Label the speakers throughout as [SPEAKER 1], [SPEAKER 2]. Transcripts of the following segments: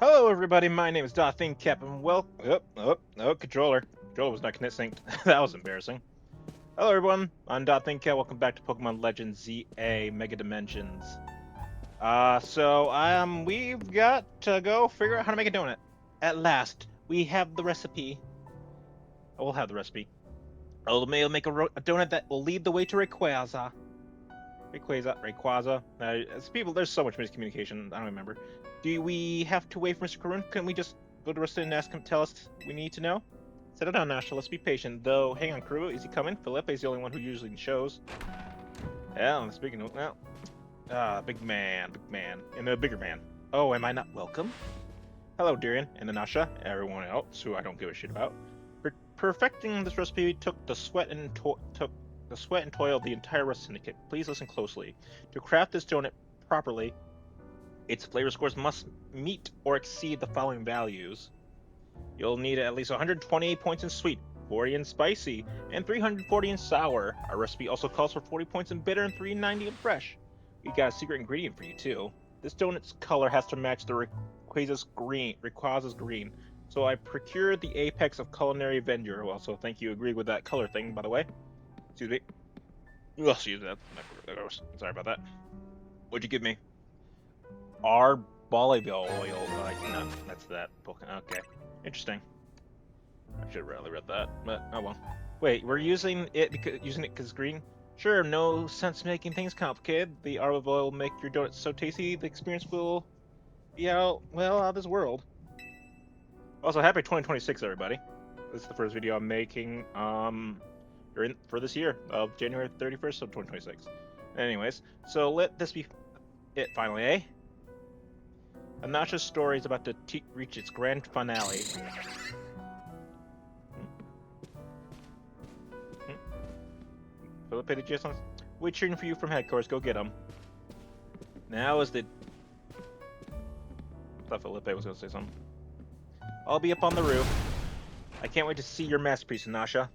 [SPEAKER 1] Hello, everybody. My name is DotThinkCap, and controller. Controller was not synced. That was embarrassing. Hello, everyone. I'm DotThinkCap. Welcome back to Pokemon Legends ZA Mega Dimensions. We've got to go figure out how to make a donut. At last, we have the recipe. I will have the recipe. I'll make a donut that will lead the way to Rayquaza. Rayquaza. There's so much miscommunication. I don't remember. Do we have to wait for Mr. Karun? Couldn't we just go to Rustin and ask him to tell us we need to know? Settle down, Nasha. Let's be patient. Though, hang on, Karu. Is he coming? Felipe's the only one who usually shows. Yeah, speaking of, well. Big man. And a bigger man. Oh, am I not welcome? Hello, Darian and Anasha, everyone else who I don't give a shit about. Perfecting this recipe took the sweat and toil of the entire Rust Syndicate. Please listen closely. To craft this donut properly, its flavor scores must meet or exceed the following values. You'll need at least 128 points in sweet, 40 in spicy, and 340 in sour. Our recipe also calls for 40 points in bitter and 390 in fresh. We got a secret ingredient for you too. This donut's color has to match the Rayquaza's green. So I procured the apex of culinary vendor. Also, thank you. Agree with that color thing, by the way. Excuse me. Oh, excuse that. Sorry about that. What'd you give me? Our volleyball oil. No, that's that. Okay. Interesting. I should have really read that, but oh well. Wait, we're using it because it's green? Sure, no sense making things complicated. The olive oil will make your donuts so tasty, the experience will be out of this world. Also, happy 2026, everybody. This is the first video I'm making for this year of January 31st of 2026. Anyways, so let this be it finally, eh? Anasha's story is about to reach its grand finale. Felipe the GS, we're cheering for you from headquarters. Go get him. Now is the... I thought Felipe was going to say something. I'll be up on the roof. I can't wait to see your masterpiece, Anasha.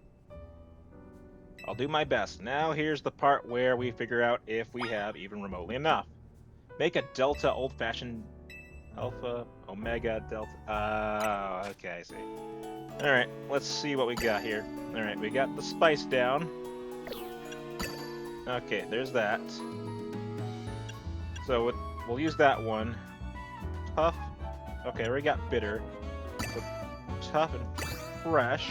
[SPEAKER 1] I'll do my best. Now here's the part where we figure out if we have even remotely enough. Make a Delta old-fashioned Alpha, Omega, Delta. Okay, I see. Alright, let's see what we got here. Alright, we got the spice down. Okay, there's that. So we'll use that one. Tough. Okay, we got bitter. So tough and fresh.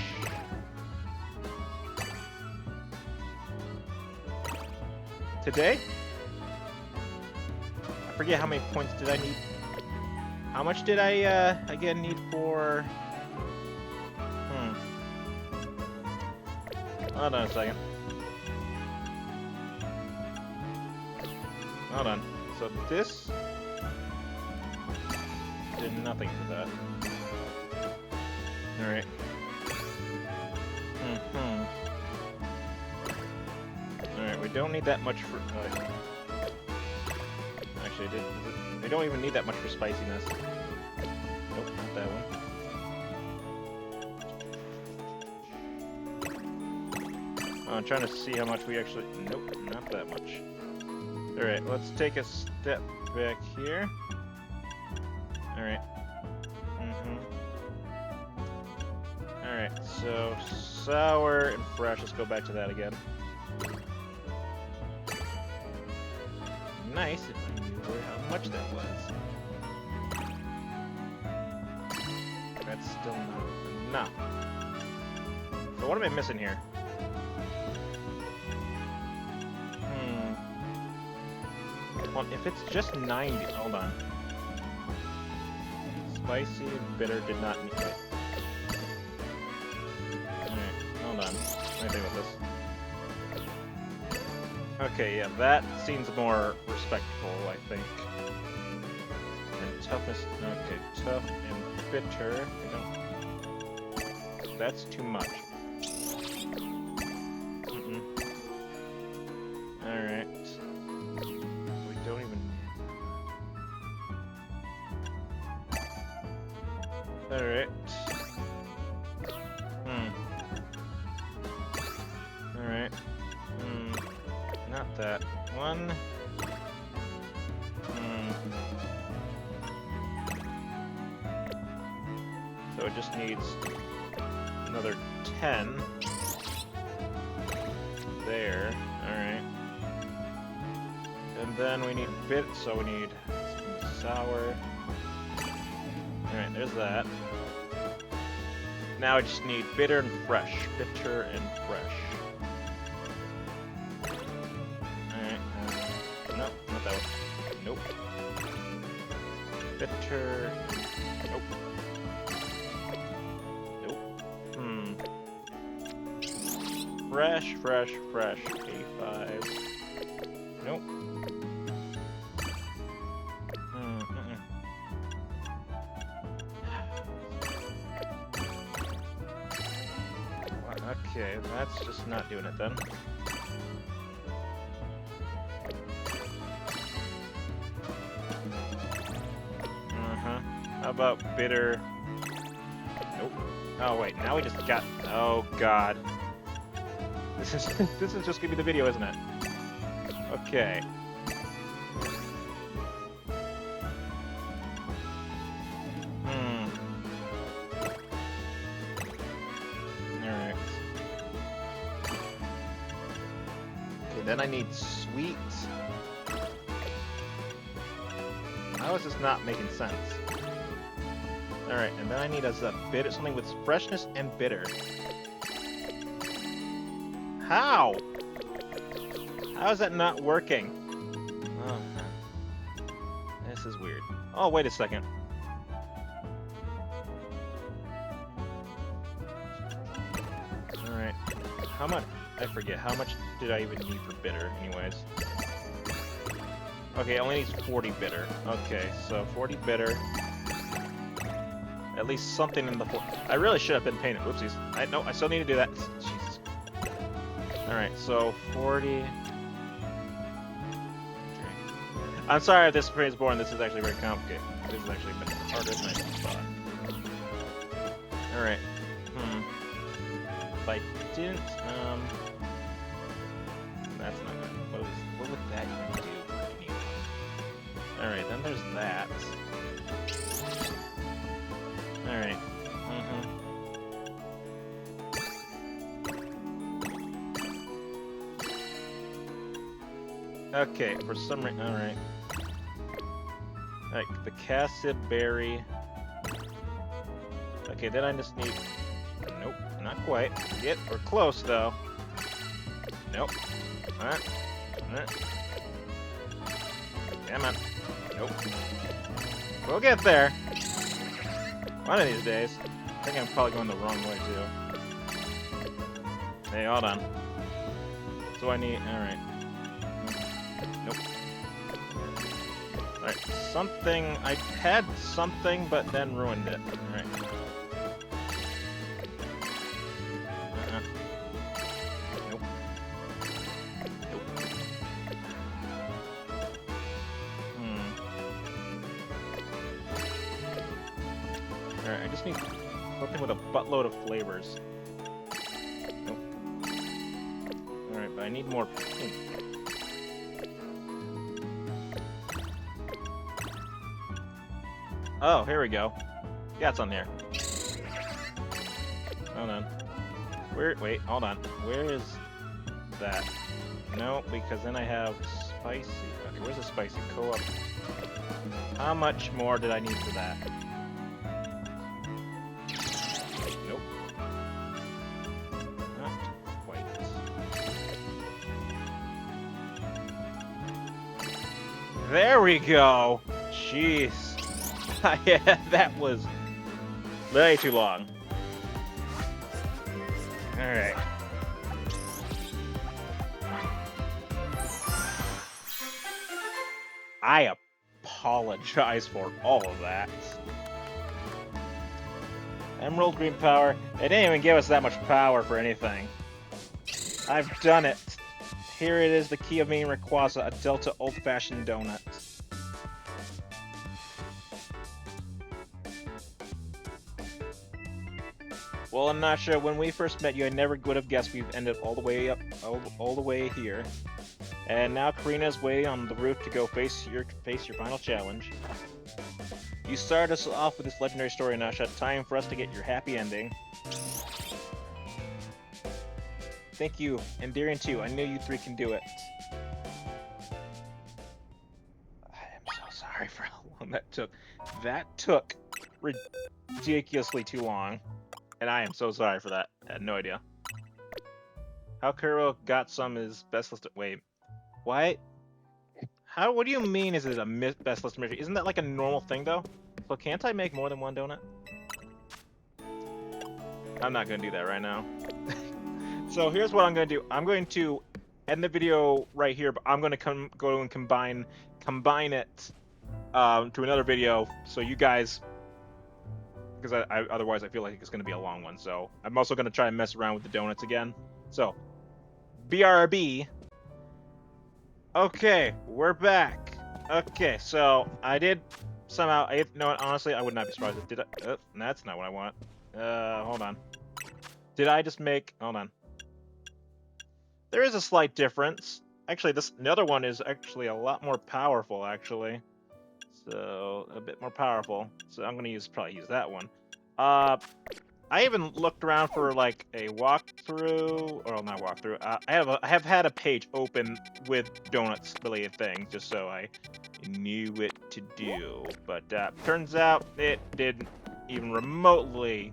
[SPEAKER 1] Today? I forget how many points did I need. How much did I again need for? Hold on a second. Hold on. So this did nothing for that. All right. All right. We don't need that much for. Actually, we don't even need that much for spiciness. Nope, not that one. Oh, I'm trying to see how much we actually... Nope, not that much. Alright, let's take a step back here. Alright. Alright, so sour and fresh. Let's go back to that again. Nice if I knew how much that was. That's still not enough. So what am I missing here? Well, if it's just 90, hold on. Spicy and bitter did not need it. Alright, hold on. Let me think about this. Okay, yeah, that seems more respectful, I think. And toughness, okay, tough and bitter, that's too much. Alright. We don't even... Alright. Alright. Not that one. So it just needs another 10. There. Alright. And then we need bit, so we need sour. Alright, there's that. Now I just need bitter and fresh. Bitter and fresh. Alright. No, not that one. Nope. Bitter. Nope. Nope. Fresh, fresh, fresh. A5. Nope. Okay, that's just not doing it then. How about bitter? Nope. Oh wait, now we just got. Oh god. This is just gonna be the video, isn't it? Okay. Alright. Okay, then I need sweet. How is this not making sense? Alright, and then I need a bitter, something with freshness and bitter. How? How is that not working? Oh, this is weird. Oh, wait a second. Alright. How much? I forget. How much did I even need for bitter, anyways? Okay, it only needs 40 bitter. Okay, so 40 bitter. At least something in the... I really should have been painted. Whoopsies. I still need to do that. Jesus. Alright, so 40... I'm sorry if this is boring. This is actually very complicated. This is actually a bit harder than I thought. Alright. If I didn't... That's not good. What would that even do? Alright, then there's that. Alright. Okay, for some reason. Alright. Alright, the cassid berry. Okay, then I just need. Nope, not quite. We're close though. Nope. Alright. Come on. Nope. We'll get there. One of these days. I think I'm probably going the wrong way too. Hey, hold on. So I need. Alright. Nope. Alright, something. I had something, but then ruined it. Alright. Nope. Nope. Alright, I just need something with a buttload of flavors. Nope. Alright, but I need more pink. Oh, here we go. Yeah, it's on there. Hold on. Wait, hold on. Where is that? No, because then I have spicy. Okay, where's the spicy? Co-op. How much more did I need for that? Nope. Not quite. There we go! Jeez. Yeah, that was way too long. Alright. I apologize for all of that. Emerald green power. It didn't even give us that much power for anything. I've done it. Here it is, the key of making Rayquaza, a Delta old-fashioned donut. Well, I'm not sure. When we first met you, I never would have guessed we've ended all the way up, all the way here. And now Karina's waiting on the roof to go face your final challenge. You started us off with this legendary story, Nasha. Time for us to get your happy ending. Thank you, and Darian too. I knew you three can do it. I am so sorry for how long that took. That took ridiculously too long, and I am so sorry for that. I had no idea. How Kuro got some is best list. Wait, what? How? What do you mean? Is it a best list mystery? Isn't that like a normal thing though? So can't I make more than one donut? I'm not gonna do that right now. So here's what I'm gonna do. I'm going to end the video right here, but I'm gonna go and combine it to another video. So you guys, because I otherwise I feel like it's gonna be a long one. So I'm also gonna try and mess around with the donuts again. So BRB. Okay, we're back. Okay, so I did somehow. No, honestly, I would not be surprised. Did I? Oh, that's not what I want. Hold on. Did I just make? Hold on. There is a slight difference. Actually, the other one is actually a lot more powerful. Actually, so a bit more powerful. So I'm gonna probably use that one. I even looked around for like a walkthrough, or not walkthrough. I have had a page open with donuts related things, just so I knew what to do. But turns out it didn't even remotely,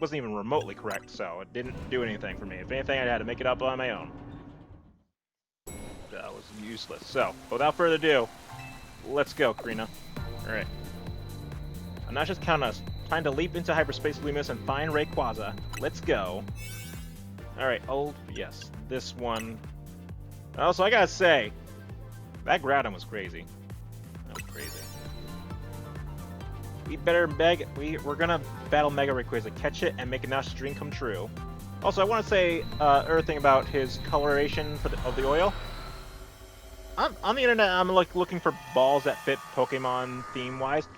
[SPEAKER 1] wasn't even remotely correct. So it didn't do anything for me. If anything, I had to make it up on my own. That was useless. So without further ado, let's go, Karina. All right. I'm not just counting us. Time to leap into hyperspace, Luminous, and find Rayquaza. Let's go. Alright, oh, yes, this one. Also, I gotta say, that Groudon was crazy. That was crazy. We're gonna battle Mega Rayquaza, catch it, and make a Nasha's dream come true. Also, I want to say another thing about his coloration of the oil. On the internet, I'm like looking for balls that fit Pokemon theme-wise,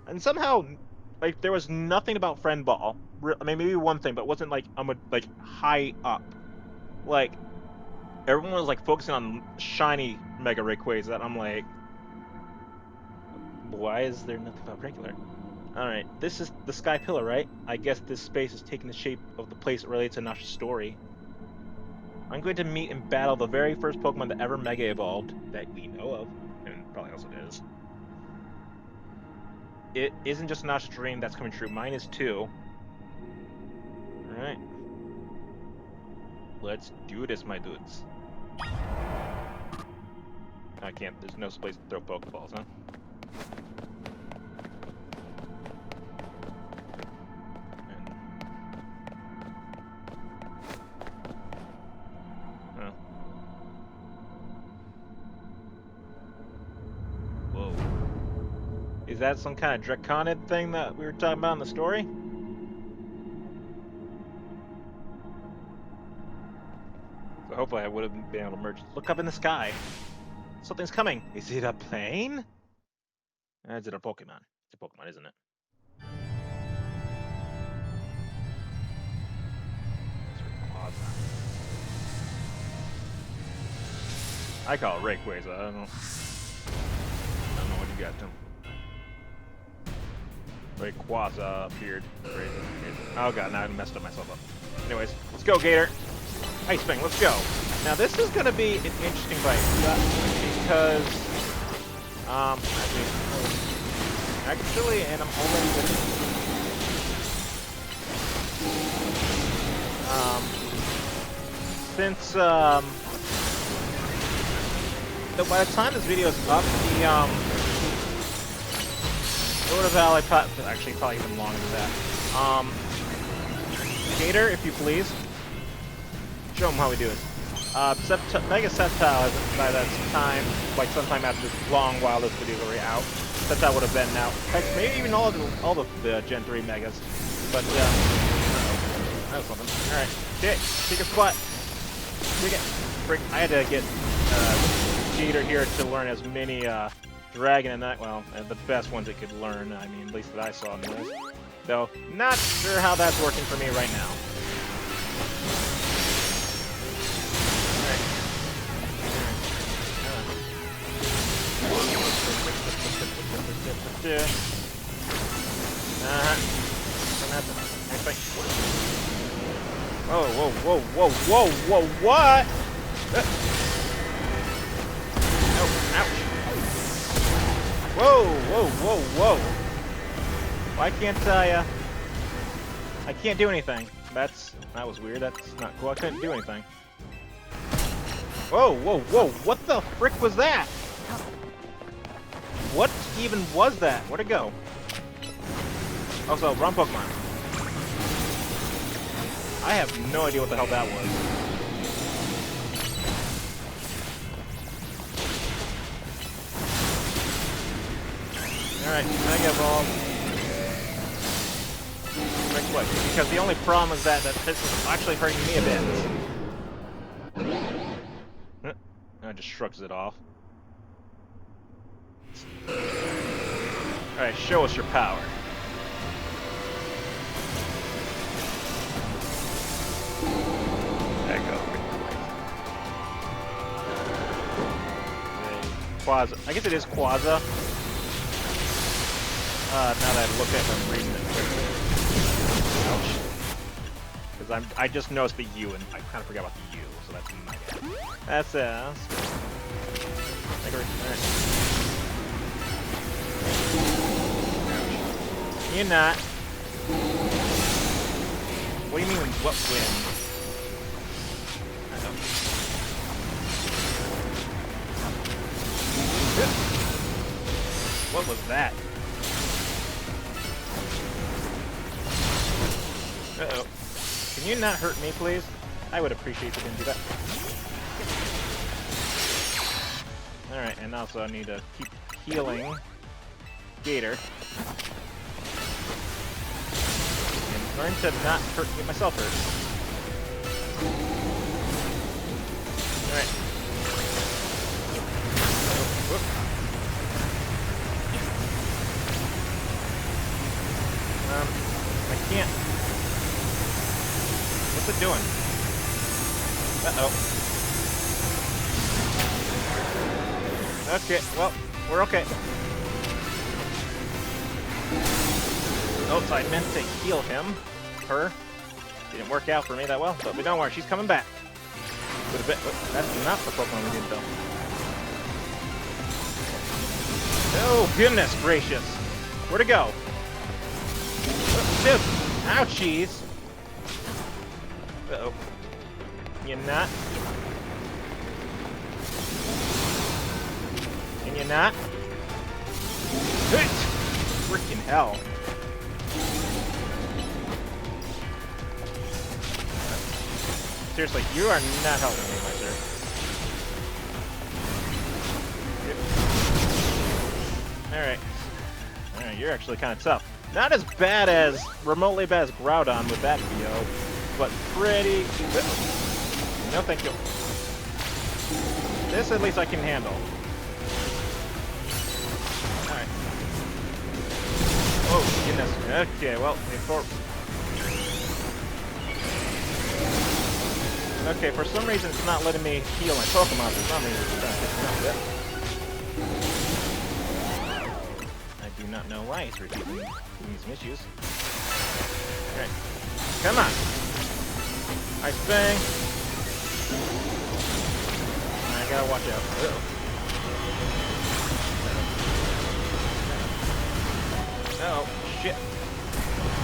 [SPEAKER 1] and somehow, like, there was nothing about Friend Ball. I mean, maybe one thing, but it wasn't like high up. Like, everyone was like focusing on shiny Mega Rayquaza. And I'm like, why is there nothing about regular? All right, this is the Sky Pillar, right? I guess this space is taking the shape of the place related to Nasha's story. I'm going to meet and battle the very first Pokemon that ever Mega Evolved that we know of, and probably also is. It isn't just Nasha's dream that's coming true. Mine is too. Alright. Let's do this, my dudes. I can't. There's no place to throw Pokeballs, huh? Huh. Whoa. Is that some kind of Draconid thing that we were talking about in the story? So hopefully I would have been able to merge. Look up in the sky. Something's coming. Is it a plane? Is it a Pokemon? It's a Pokemon, isn't it? It's Rayquaza. I call it Rayquaza. I don't know what you got to him. Rayquaza appeared. Oh god, now I messed up myself up. Anyways, let's go, Gator. Ice Wing, let's go. Now this is gonna be an interesting fight because actually, and I'm already with since by the time this video is up, the Florida Valley actually probably even longer than that. Gator, if you please. Show them how we do it. Mega Sceptile has by that time, like sometime after this long while this video is already out. Sceptile would have been out. Heck, maybe even all of the Gen 3 Megas. But that was something. Alright. Okay, take a spot. I had to get Gator here to learn as many Dragon and that, well, the best ones it could learn, I mean, at least that I saw anyways. Though, not sure how that's working for me right now. Whoa, whoa, whoa, whoa, whoa, whoa, what? Oh, ouch. Whoa, whoa, whoa, whoa. Why can't I can't do anything. That was weird. That's not cool. I couldn't do anything. Whoa, whoa, whoa. What the frick was that? What even was that? Where'd it go? Also, wrong Pokemon. I have no idea what the hell that was. Alright, Mega Ball. Right click. Because the only problem is that this is actually hurting me a bit. It just shrugs it off. Alright, show us your power. There you go. Quaza. I guess it is Quaza. Now that I look at it, I'm reading it quickly. Ouch. Because I just noticed the U and I kind of forgot about the U, so that's my bad. That's it. Alright. You're not. What do you mean, what win? What was that? Uh-oh. Can you not hurt me, please? I would appreciate if you didn't do that. Alright, and also I need to keep healing Gator. And learn to not get myself hurt. Alright. Whoop. I can't. What's it doing? Uh-oh. Okay, well, we're okay. Oh, so I meant to heal him. Her. Didn't work out for me that well, but don't worry, she's coming back. With a bit. That's not the Pokemon we did, though. Oh, goodness gracious. Where'd it go? Oh, shit. Ouchies. Uh-oh. You're not. And you're not. Freaking hell. Seriously, you are not helping me, my sir. Alright. Alright, you're actually kind of tough. Not as bad as, remotely bad as Groudon with that VO, but pretty... No thank you. This at least I can handle. Alright. Oh, goodness. Okay, well, before... Okay, for some reason it's not letting me heal my Pokemon. For some reason it's not. I do not know why it's repeating some issues. Alright. Come on! Ice Fang! I gotta watch out. Uh-oh. Uh-oh. Shit.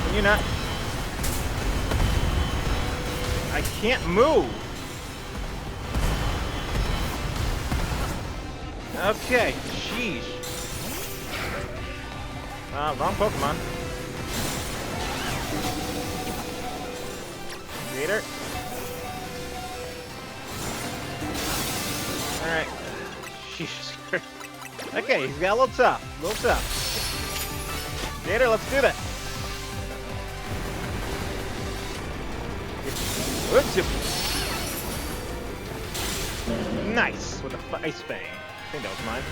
[SPEAKER 1] Can you not? I can't move! Okay, sheesh. Wrong Pokemon. Gator. Alright. Sheesh. Okay, he's got a little tough. A little tough. Gator, let's do that. Nice! With the Ice Fang. I think that was mine.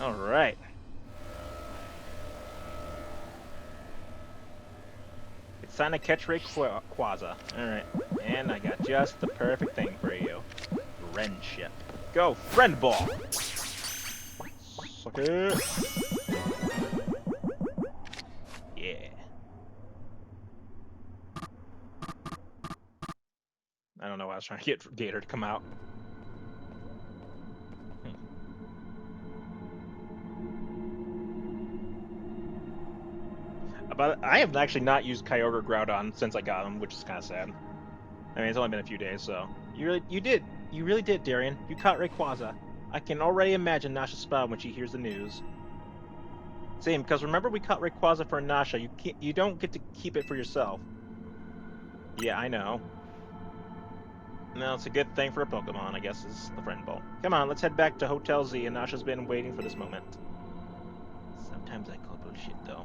[SPEAKER 1] Alright. It's time to catch Rayquaza. Alright. And I got just the perfect thing for you. Friendship. Go, Friend Ball! Suck it! was trying to get Gator to come out. But I have actually not used Kyogre Groudon since I got him, which is kind of sad. I mean, it's only been a few days, so you really did, Darian. You caught Rayquaza. I can already imagine Nasha's smile when she hears the news. Same, because remember we caught Rayquaza for Nasha. You don't get to keep it for yourself. Yeah, I know. No, it's a good thing for a Pokemon, I guess, is the friend ball. Come on, let's head back to Hotel Z, and Nasha's been waiting for this moment. Sometimes I call bullshit, though.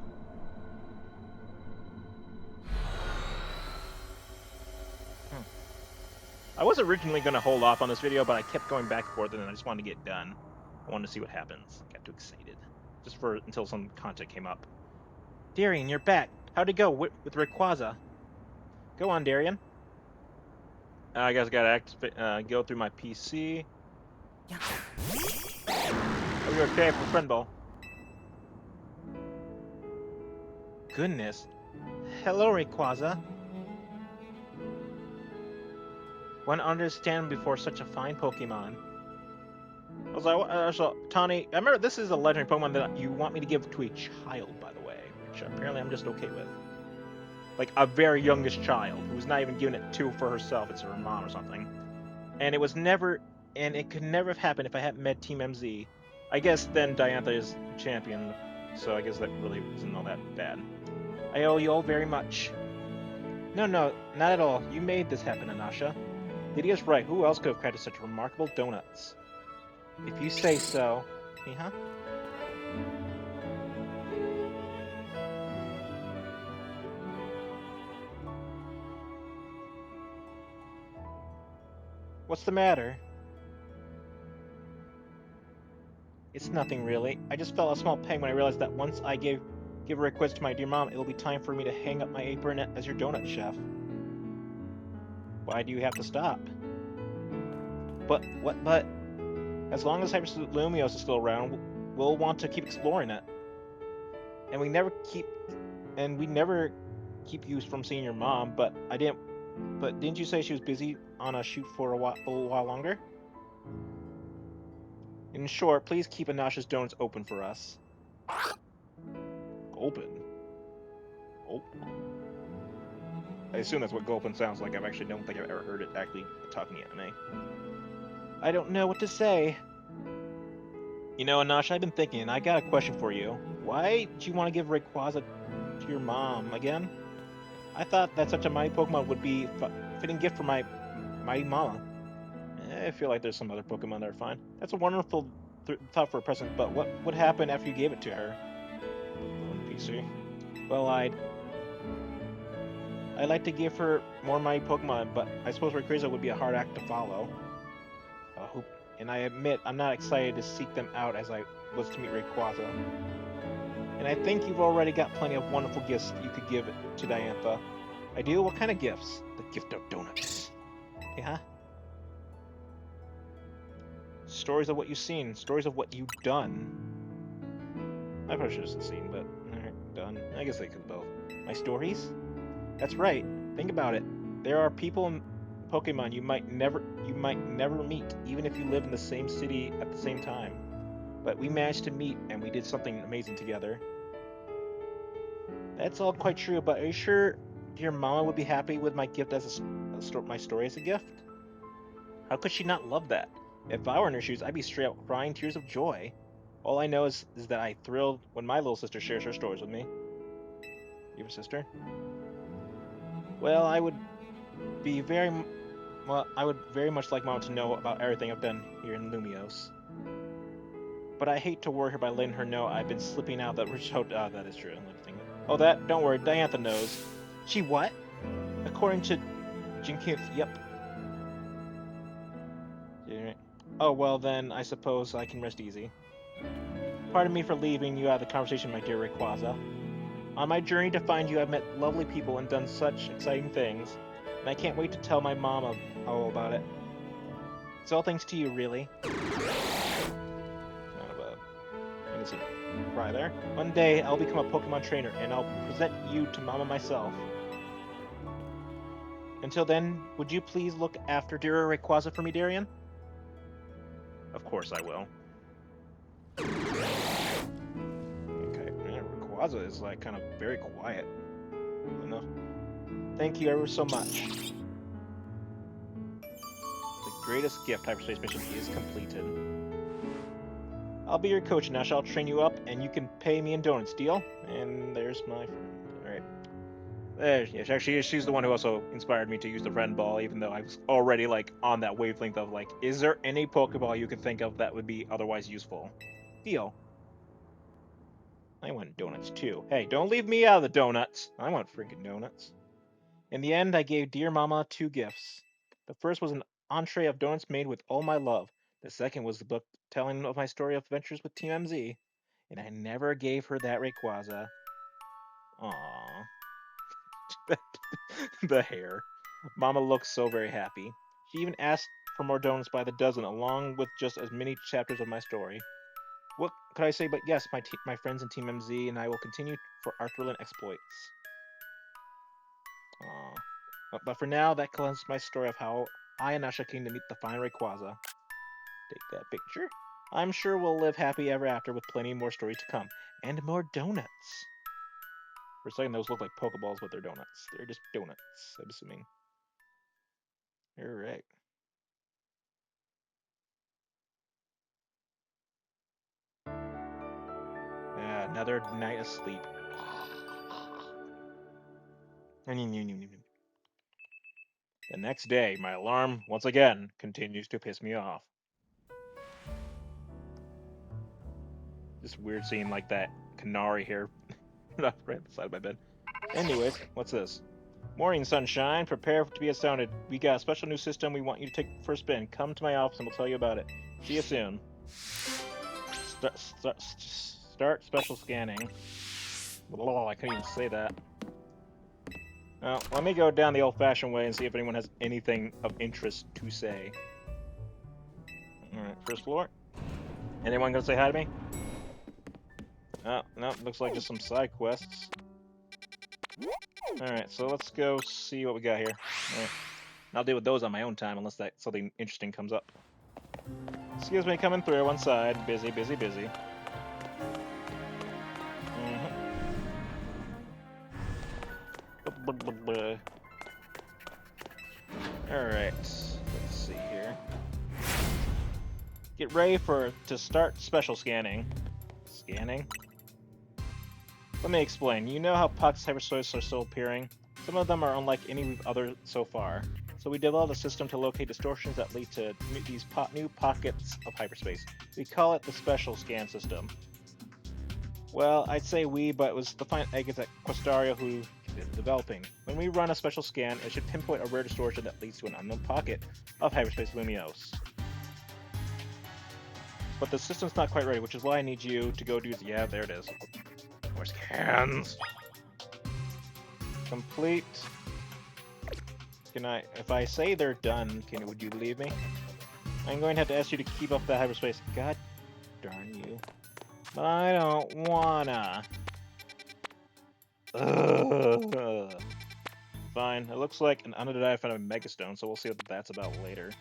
[SPEAKER 1] I was originally going to hold off on this video, but I kept going back and forth, and I just wanted to get done. I wanted to see what happens. Got too excited. Just for until some content came up. Darian, you're back. How'd it go with Rayquaza? Go on, Darian. I guess I gotta activate, go through my PC. Are you okay for friend ball? Goodness. Hello, Rayquaza. One understand before such a fine Pokemon. I was like, so Tawny, I remember this is a legendary Pokemon that you want me to give to a child, by the way, which apparently I'm just okay with. Like a very youngest child who's not even giving it to for herself, it's her mom or something. And it could never have happened if I hadn't met Team MZ. I guess then Diantha is champion, so I guess that really isn't all that bad. I owe you all very much. No, not at all. You made this happen, Anasha. Lydia's right. Who else could have created such remarkable donuts? If you say so. Huh? What's the matter? It's nothing really. I just felt a small pang when I realized that once I give a request to my dear mom, it will be time for me to hang up my apron as your donut chef. Why do you have to stop? But as long as Hyper Lumiose is still around, we'll want to keep exploring it. And we never keep you from seeing your mom, but didn't you say she was busy on a shoot for a little while longer? In short, please keep Anasha's donuts open for us. Open? Oh. I assume that's what Gulpin sounds like. I actually don't think I've ever heard it actually talking anime. I don't know what to say. You know, Anasha, I've been thinking, and I got a question for you. Why did you want to give Rayquaza to your mom again? I thought that such a mighty Pokemon would be a fitting gift for my mighty mama. I feel like there's some other Pokemon that are fine. That's a wonderful thought for a present, but what would happen after you gave it to her? On PC. Well, I'd like to give her more mighty Pokemon, but I suppose Rayquaza would be a hard act to follow. And I admit, I'm not excited to seek them out as I was to meet Rayquaza. And I think you've already got plenty of wonderful gifts you could give to Diantha. I do? What kind of gifts? The gift of donuts. Yeah? Stories of what you've seen. Stories of what you've done. I probably should have seen, but alright, done. I guess they could both. My stories? That's right. Think about it. There are people in Pokemon you might never meet, even if you live in the same city at the same time. But we managed to meet, and we did something amazing together. That's all quite true, but are you sure your mama would be happy with my gift as my story as a gift? How could she not love that? If I were in her shoes, I'd be straight out crying tears of joy. All I know is that I thrilled when my little sister shares her stories with me. You have a sister? Well, I would very much like Mom to know about everything I've done here in Lumiose. But I hate to worry her by letting her know I've been slipping out that that is true. Oh, don't worry, Diantha knows. She what? According to Jinkith, yep. Oh, well then, I suppose I can rest easy. Pardon me for leaving you out of the conversation, my dear Rayquaza. On my journey to find you, I've met lovely people and done such exciting things, and I can't wait to tell my mama all about it. It's all thanks to you, really. Kind of a innocent cry there. One day, I'll become a Pokemon trainer, and I'll present you to Mama myself. Until then, would you please look after dear Rayquaza for me, Darian? Of course I will. Okay, man, Rayquaza is like kind of very quiet. Enough. Thank you ever so much. The greatest gift hyperspace mission is completed. I'll be your coach, Nash. I'll train you up, and you can pay me in donuts. Deal? And there's my friend. All right. There, yeah, actually, she's the one who also inspired me to use the friend ball, even though I was already like on that wavelength of like, is there any Pokeball you can think of that would be otherwise useful? Deal. I want donuts too. Hey, don't leave me out of the donuts. I want freaking donuts. In the end, I gave dear Mama 2 gifts. The first was an entree of donuts made with all my love. The second was the book telling of my story of adventures with Team MZ. And I never gave her that Rayquaza. Aww. The hair. Mama looks so very happy. She even asked for more donuts by the dozen, along with just as many chapters of my story. What could I say but yes, my friends in Team MZ and I will continue for our thrilling exploits. Aww. But for now, that concludes my story of how I and Asha came to meet the fine Rayquaza. Take that picture. I'm sure we'll live happy ever after with plenty more stories to come. And more donuts. For a second, those look like Pokeballs, but they're donuts. They're just donuts, I'm assuming. Alright. Yeah, another night of sleep. The next day, my alarm, once again, continues to piss me off. Just weird seeing like that canary here right at the side of my bed. Anyways, what's this? Morning, sunshine. Prepare to be astounded. We got a special new system we want you to take for a spin. Come to my office and we'll tell you about it. See you soon. Start special scanning. Blah, I couldn't even say that. Well, let me go down the old-fashioned way and see if anyone has anything of interest to say. Alright, first floor. Anyone gonna say hi to me? Oh, no, looks like just some side quests. Alright, so let's go see what we got here. Alright. I'll deal with those on my own time unless that something interesting comes up. Excuse me, coming through one side. Busy, busy, busy. Alright, let's see here. Get ready to start special scanning. Scanning? Let me explain. You know how Pox hyperspace are still appearing? Some of them are unlike any other so far. So we developed a system to locate distortions that lead to these new pockets of hyperspace. We call it the special scan system. Well, I'd say we, but it was the fine agents at Questaria who did the developing. When we run a special scan, it should pinpoint a rare distortion that leads to an unknown pocket of hyperspace luminos. But the system's not quite ready, which is why I need you to go do... Yeah, there it is. More scans. Complete. Can I... If I say they're done, would you believe me? I'm going to have to ask you to keep up that hyperspace. God darn you. But I don't wanna. Ugh. Fine. It looks like an unidentified Megastone, so we'll see what that's about later.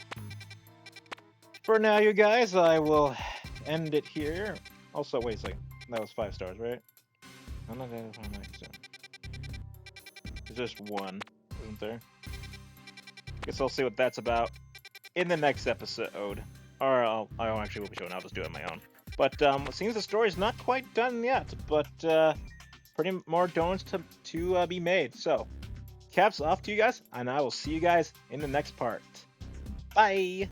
[SPEAKER 1] For now, you guys, I will end it here. Also, wait a second. That was 5 stars, right? Unidentified Megastone. There's just one, isn't there? Guess I'll see what that's about in the next episode. Or I actually will be showing. I'll just do it on my own. But it seems the story's not quite done yet. But pretty more donuts to be made. So, caps off to you guys, and I will see you guys in the next part. Bye!